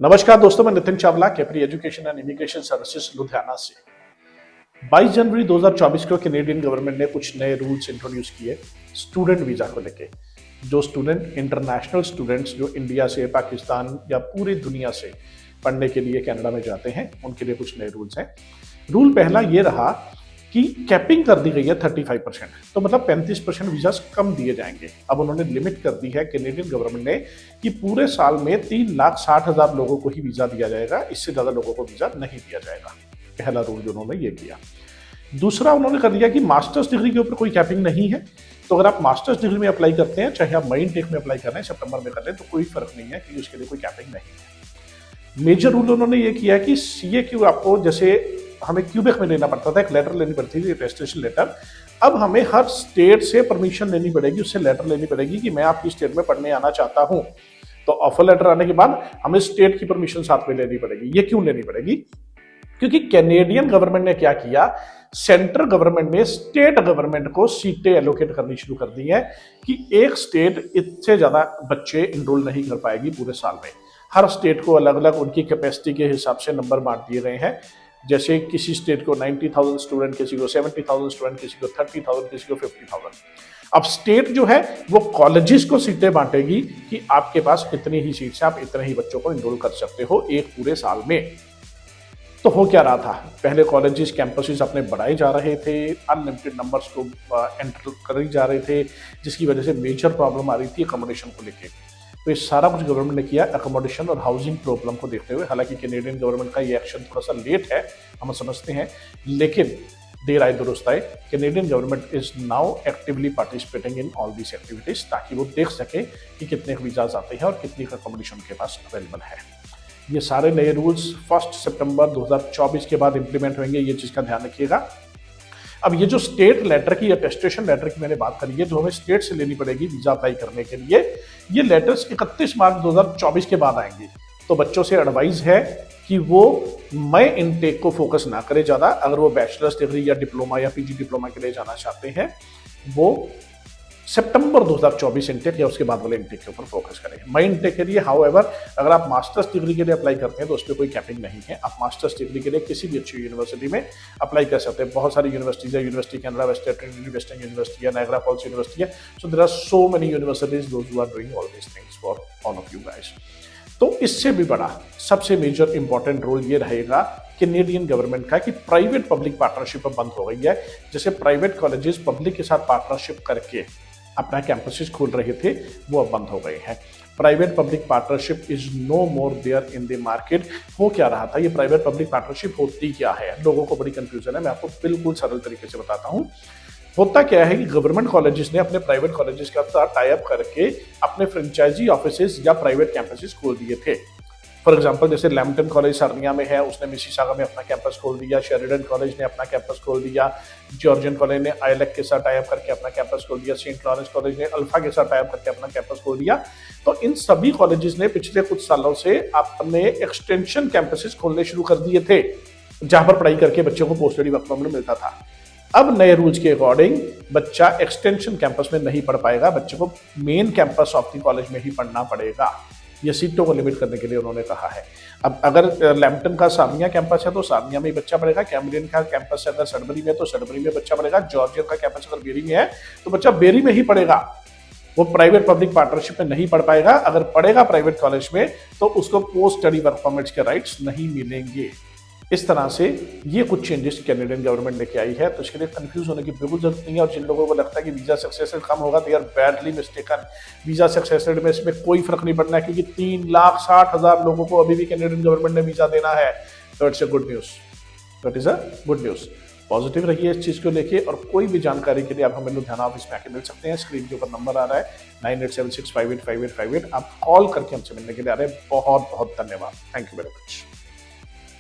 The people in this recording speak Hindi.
नमस्कार दोस्तों, मैं Nitin Chawla Capri education and immigration services Ludhiana से। 22 जनवरी 2024 को कैनेडियन गवर्नमेंट ने कुछ नए रूल्स इंट्रोड्यूस किए स्टूडेंट वीजा को लेके। जो स्टूडेंट इंटरनेशनल स्टूडेंट्स जो इंडिया से, पाकिस्तान या पूरी दुनिया से पढ़ने के लिए कनाडा में जाते हैं, उनके लिए कुछ नए रूल्स हैं। रूल पहला ये रहा कि कैपिंग कर दी गई है 35%, तो मतलब 35% वीजा कम दिए जाएंगे। अब उन्होंने लिमिट कर दी है कैनेडियन गवर्नमेंट ने कि पूरे साल में 3,60,000 लोगों को ही वीजा दिया जाएगा, इससे ज्यादा लोगों को वीजा नहीं दिया जाएगा। पहला रूल जो उन्होंने ये किया। दूसरा उन्होंने कर दिया कि मास्टर्स डिग्री के ऊपर कोई कैपिंग नहीं है। तो अगर आप मास्टर्स डिग्री में अप्लाई करते हैं, चाहे आप मई टेक में अप्लाई कर रहे हैं, सितंबर में कर रहे हैं, तो कोई फर्क नहीं है कि उसके लिए कोई कैपिंग नहीं है। मेजर रूल उन्होंने ये किया कि सीए क्यू आपको, जैसे हमें क्यूबेक में लेना पड़ता था, एक लेटर लेनी पड़ती थी, रजिस्ट्रेशन लेटर। अब हमें हर स्टेट से परमिशन लेनी पड़ेगी, उससे लेटर लेनी पड़ेगी कि मैं आपकी स्टेट में पढ़ने आना चाहता हूं। तो ऑफर लेटर आने के बाद हमें स्टेट की परमिशन साथ में लेनी पड़ेगी। ये क्यों लेनी पड़ेगी? क्योंकि कैनेडियन गवर्नमेंट ने क्या किया, सेंट्रल गवर्नमेंट ने स्टेट गवर्नमेंट को सीटें एलोकेट करनी शुरू कर दी है कि एक स्टेट इससे ज्यादा बच्चे इनरोल नहीं कर पाएगी पूरे साल में। हर स्टेट को अलग अलग उनकी कैपेसिटी के हिसाब से नंबर बांट दिए गए हैं। जैसे किसी स्टेट को 90,000 स्टूडेंट, किसी को 70,000 स्टूडेंट, किसी को 30,000, किसी को 50,000। अब स्टेट जो है वो कॉलेजेस को सीटें बांटेगी कि आपके पास इतनी ही सीट्स हैं, आप इतने ही बच्चों को इनरोल कर सकते हो एक पूरे साल में। तो हो क्या रहा था, पहले कॉलेजेस कैंपसेस अपने बढ़ाए जा रहे थे, अनलिमिटेड नंबर्स को एंटर करे जा रहे थे, जिसकी वजह से मेजर प्रॉब्लम आ रही थी अकोमोडेशन को लेके। तो ये सारा कुछ गवर्नमेंट ने किया अकोमोडेशन और हाउसिंग प्रॉब्लम को देखते हुए। हालांकि कैनेडियन गवर्नमेंट का ये एक्शन थोड़ा सा लेट है, हम समझते हैं, लेकिन देर आए दुरुस्त आए। Canadian government is now actively participating in all these activities, ताकि वो देख सके कि कितने वीजाज आते हैं और कितनी अकोमोडेशन उनके पास अवेलेबल है। ये सारे नए रूल्स 1 सितंबर 2024 के बाद इंप्लीमेंट होंगे, ये चीज का ध्यान रखिएगा। अब ये जो स्टेट लेटर की, अटेस्टेशन लेटर की मैंने बात करी है, जो हमें स्टेट से लेनी पड़ेगी वीजा अप्लाई करने के लिए, ये लेटर्स 31 मार्च 2024 के बाद आएंगे। तो बच्चों से एडवाइस है कि वो मई इनटेक को फोकस ना करे ज्यादा। अगर वो बैचलर्स डिग्री या डिप्लोमा या पीजी डिप्लोमा के लिए जाना चाहते हैं, वो सितंबर 2024 इनटेक या उसके बाद वाले इनटेक के ऊपर फोकस करें। मई इनटेक के लिए हाउएवर अगर आप मास्टर्स डिग्री के लिए अप्लाई करते हैं तो उस पर कोई कैपिंग नहीं है। आप मास्टर्स डिग्री के लिए किसी भी अच्छी यूनिवर्सिटी में अप्लाई कर सकते हैं। बहुत सारी यूनिवर्सिटीज है, यूनिवर्सिटी कनाडा, वेस्टर्न यूनिवर्सिटी है, नायग्रा फॉल्स यूनिवर्सिटी है। So there are so many universities those who are doing all these things for all of you guys. तो इससे भी बड़ा सबसे मेजर इंपॉर्टेंट रोल ये रहेगा कैनेडियन गवर्नमेंट का कि प्राइवेट पब्लिक पार्टनरशिप अब बंद हो गई है। जैसे प्राइवेट कॉलेजेस पब्लिक के साथ पार्टनरशिप करके अपना कैंपसेस खोल रहे थे, वो अब बंद हो गए हैं। Private public partnership is no more there in the market. हो क्या रहा था, ये प्राइवेट पब्लिक पार्टनरशिप होती क्या है, लोगों को बड़ी कंफ्यूजन है। मैं आपको बिल्कुल सरल तरीके से बताता हूं। होता क्या है कि गवर्नमेंट कॉलेजेस ने अपने प्राइवेट कॉलेजेस के साथ टाई अप करके अपने फ्रेंचाइजी ऑफिसेज या प्राइवेट कैंपसेस खोल दिए थे। फॉर एग्जाम्पल, जैसे लैम्पटन कॉलेज सर्निया में है, उसने मिसिसागा में अपना कैंपस खोल दिया। शेरिडन कॉलेज ने अपना कैंपस खोल दिया। जॉर्जियन कॉलेज ने आईएलएक के साथ टाई अप करके अपना कैंपस खोल दिया। सेंट लॉरेंस कॉलेज ने अल्फा के साथ टाई अप करके अपना कैंपस खोल दिया। तो इन सभी कॉलेजेस ने पिछले कुछ सालों से अपने एक्सटेंशन कैंपसेस खोलने शुरू कर दिए थे, जहां पर पढ़ाई करके बच्चों को पोस्ट स्टडी वर्क परमिट मिलता था। अब नए रूल्स के अकॉर्डिंग बच्चा एक्सटेंशन कैंपस में नहीं पढ़ पाएगा, बच्चे को main campus of the college में ही पढ़ना पड़ेगा। ये सीटों को लिमिट करने के लिए उन्होंने कहा है। अब अगर लैम्पटन का सार्निया कैंपस है तो सार्निया में ही बच्चा पढ़ेगा। कैम्ब्रियन का कैंपस अगर सडबरी में है तो सडबरी में बच्चा पढ़ेगा। जॉर्जियन का कैंपस अगर बेरी में है तो बच्चा बेरी में ही पढ़ेगा। वो प्राइवेट पब्लिक पार्टनरशिप में नहीं पढ़ पाएगा। अगर पढ़ेगा प्राइवेट कॉलेज में तो उसको पोस्ट स्टडी वर्क परमिट्स के राइट्स नहीं मिलेंगे। इस तरह से ये कुछ चेंजेस कैनेडियन गवर्नमेंट लेके आई है। तो इसके लिए कंफ्यूज होने की बिल्कुल जरूरत नहीं है। और जिन लोगों को लगता है कि वीजा सक्सेस रेट कम होगा, they are badly mistaken. Visa success rate में इसमें कोई फर्क नहीं पड़ना है, क्योंकि 3,60,000 लोगों को अभी भी कैनेडियन गवर्नमेंट ने वीजा देना है। तो it's a good news, that is a good news. Positive रहिए इस चीज को लेके। और कोई भी जानकारी के लिए आप हमें लुधियाना ऑफिस में आके मिल सकते हैं। स्क्रीन के ऊपर नंबर आ रहा है 9876585858। आप कॉल करके हमसे मिलने के लिए आ रहे हैं। बहुत बहुत धन्यवाद। Thank you very much.